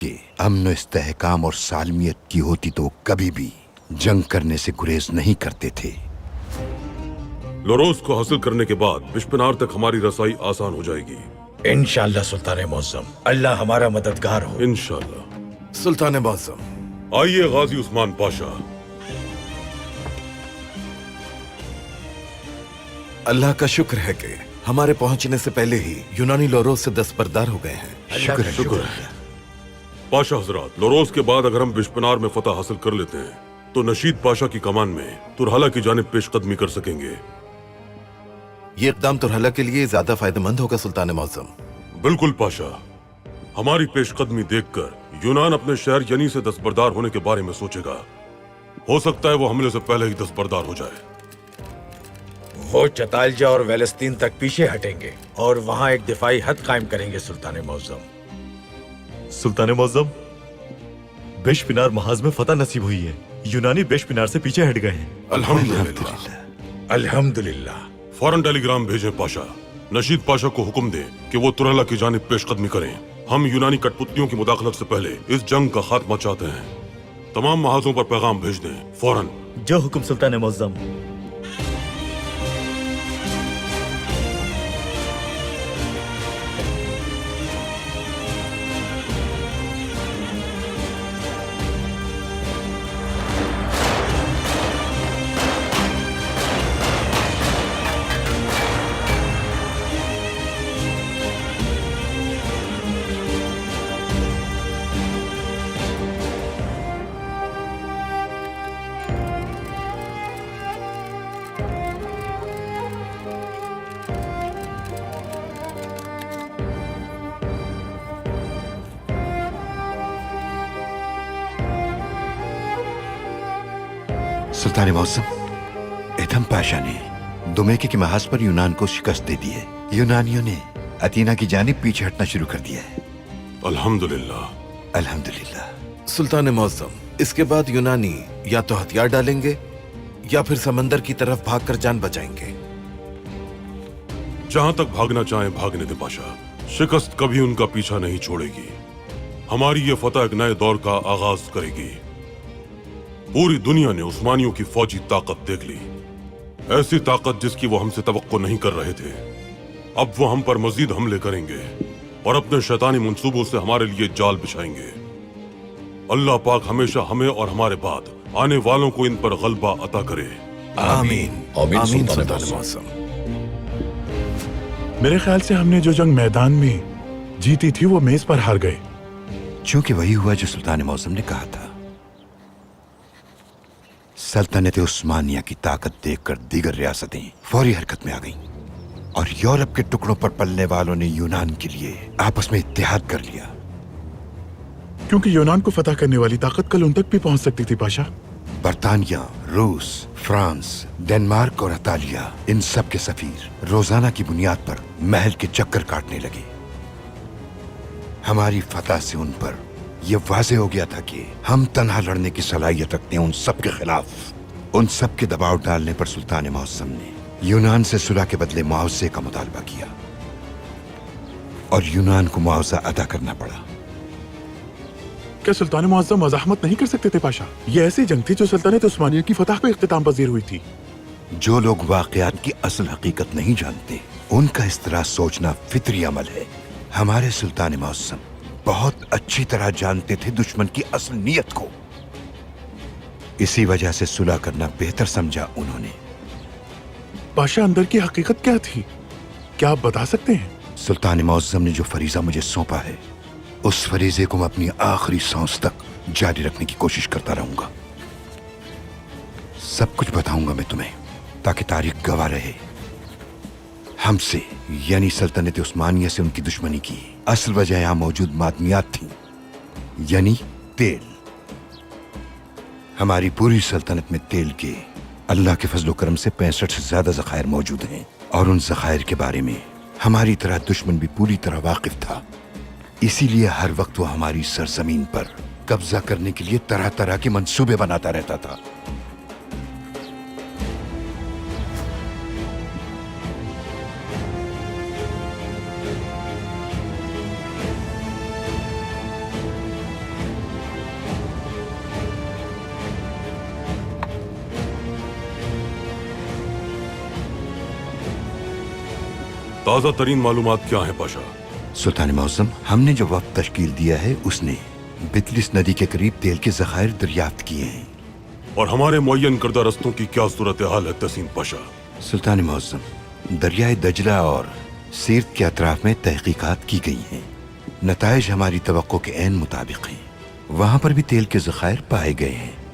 के अमन इस्तेहकाम और सालमियत की होती तो कभी भी जंग करने से गुरेज नहीं करते थे। लोरोस को हासिल करने के बाद बिश्पनार तक हमारी रसाई आसान हो जाएगी। इंशाअल्लाह सुल्तान मुअज्जम, अल्लाह हमारा मददगार हो। इंशाअल्लाह। सुल्तान मौसम। आइए गाजी उस्मान पाशा। अल्लाह का शुक्र है कि हमारे पहुंचने से पहले ही यूनानी लोरोस से दस्तबरदार हो गए हैं। शुक्र है। पाशा हजरात, लोरोस के बाद अगर हम बिश्पनार में फतह हासिल कर लेते हैं तो नशीद पाशा की कमान में तुरहाला की जानिब पेशकदमी कर सकेंगे। ये इकदाम तुरहला के लिए ज्यादा फायदेमंद होगा सुल्तान मौसम। बिल्कुल पाशा। हमारी पेशकदमी देखकर यूनान अपने शहर यनी से दस्तबरदार होने के बारे में सोचेगा। हो सकता है वो हमले से पहले ही दस्तबरदार हो जाए। वो चतालजा और वेलस्तीन तक पीछे हटेंगे और वहां एक दिफाई हद कायम करेंगे। सुल्तान मुअज्जम। सुल्तान मुअज्जम, बेशपिनार महाज में फतह नसीब हुई है। यूनानी बेशपिनार से पीछे हट गए हैं। अल्हम्दुलिल्लाह। अल्हम्दुलिल्लाह। फौरन टेलीग्राम भेजें पाशा। नशीद पाशा को हुक्म दे कि वो तुरहला की जानिब पेशकदमी करें। हम यूनानी कठपुतलियों की मुदाखलत से पहले इस जंग का खात्मा चाहते हैं। तमाम महाजों पर पैगाम भेज दें फौरन। जो हुक्म सुल्तान मुअज्जम। सुल्तान मौसम, एथम पाशा ने दुमेके के महाज पर यूनान को शिकस्त दे दी है। यूनानियों ने अतीना की जानिब पीछे हटना शुरू कर दिया है। अल्हम्दुलिल्लाह। अल्हम्दुलिल्लाह। सुल्तान मौसम, इसके बाद यूनानी या तो हथियार डालेंगे या फिर समंदर की तरफ भागकर जान बचाएंगे। जहां तक भागना चाहें भागने दे पाशा। शिकस्त कभी उनका पीछा नहीं छोड़ेगी। हमारी ये फतह एक नए दौर का आगाज करेगी। पूरी दुनिया ने उस्मानियों की फौजी ताकत देख ली, ऐसी ताकत जिसकी वो हमसे तवक्को नहीं कर रहे थे। अब वो हम पर मजीद हमले करेंगे और अपने शैतानी मंसूबों से हमारे लिए जाल बिछाएंगे। अल्लाह पाक हमेशा हमें और हमारे बाद आने वालों को इन पर गलबा अता करे। आमीन। आमीन सुल्तान मौसम। मेरे ख्याल से हमने जो जंग मैदान में जीती थी वो मेज पर हार गए। चूंकि वही हुआ जो सुल्तान मौसम ने कहा था। सल्तनत उस्मानिया की ताकत देखकर दीगर रियासतें फौरी हरकत में आ गईं और यूरोप के टुकड़ों पर पलने वालों ने यूनान के लिए आपस में इत्तेहाद कर लिया। क्योंकि यूनान को फतह करने वाली ताकत कल उन तक भी पहुंच सकती थी पाशा। बर्तानिया, रूस, फ्रांस, डेनमार्क और इतालिया, इन सब के सफीर रोजाना की बुनियाद पर महल के चक्कर काटने लगे। हमारी फतह से उन पर यह वाज़ेह हो गया था कि हम तन्हा लड़ने की सलाहियत रखते हैं उन सब के खिलाफ। उन सब के दबाव डालने पर सुल्तान मौसम ने यूनान से सुलह के बदले मुआवजे का मुतालबा किया और यूनान को मुआवजा अदा करना पड़ा। क्या सुल्तान मुअज्जम मज़ाहमत नहीं कर सकते थे पाशा? ये ऐसी जंग थी जो सल्तनत उस्मानिया की फतह पे इख्तिताम पजीर हुई थी। जो लोग वाकयात की असल हकीकत नहीं जानते उनका इस तरह सोचना फितरी अमल है। हमारे सुल्तान मौसम बहुत अच्छी तरह जानते थे दुश्मन की असल नीयत को। इसी वजह से सुलह करना बेहतर समझा उन्होंने। पाशा, अंदर की हकीकत क्या थी? क्या आप बता सकते हैं? सुल्तान मौसम ने जो फरीजा मुझे सौंपा है उस फरीजे को मैं अपनी आखिरी सांस तक जारी रखने की कोशिश करता रहूंगा। सब कुछ बताऊंगा मैं तुम्हें ताकि तारीख गवाह रहे। हमसे यानी सल्तनत उस्मानिया से उनकी दुश्मनी की असल वजह यहां मौजूद मादनियात थी, यानी तेल। हमारी पूरी सल्तनत में तेल के अल्लाह के फजल करम से 65 से ज्यादा ज़खायर मौजूद हैं और उन ज़खायर के बारे में हमारी तरह दुश्मन भी पूरी तरह वाकिफ था। इसीलिए हर वक्त वो हमारी सरजमीन पर कब्जा करने के लिए तरह तरह के मंसूबे बनाता रहता था। ताज़ा तरीन मालूमात क्या हैं पाशा? सुल्तान मौसम, हमने जो वक्त तश्कील दिया है उसने बितलिस नदी के करीब तेल के जखायर दरियाफ्त किए हैं। और हमारे मुअय्यन करदा रस्तों की क्या सूरत हाल है तहसीन पाशा? सुल्तान मौसम, दरियाए दजला और सीर्त के अतराफ में तहकीकात की गई हैं। नताइज हमारी तवक्को के ऐन मुताबिक हैं। वहां पर भी तेल के जखायर पाए गए हैं।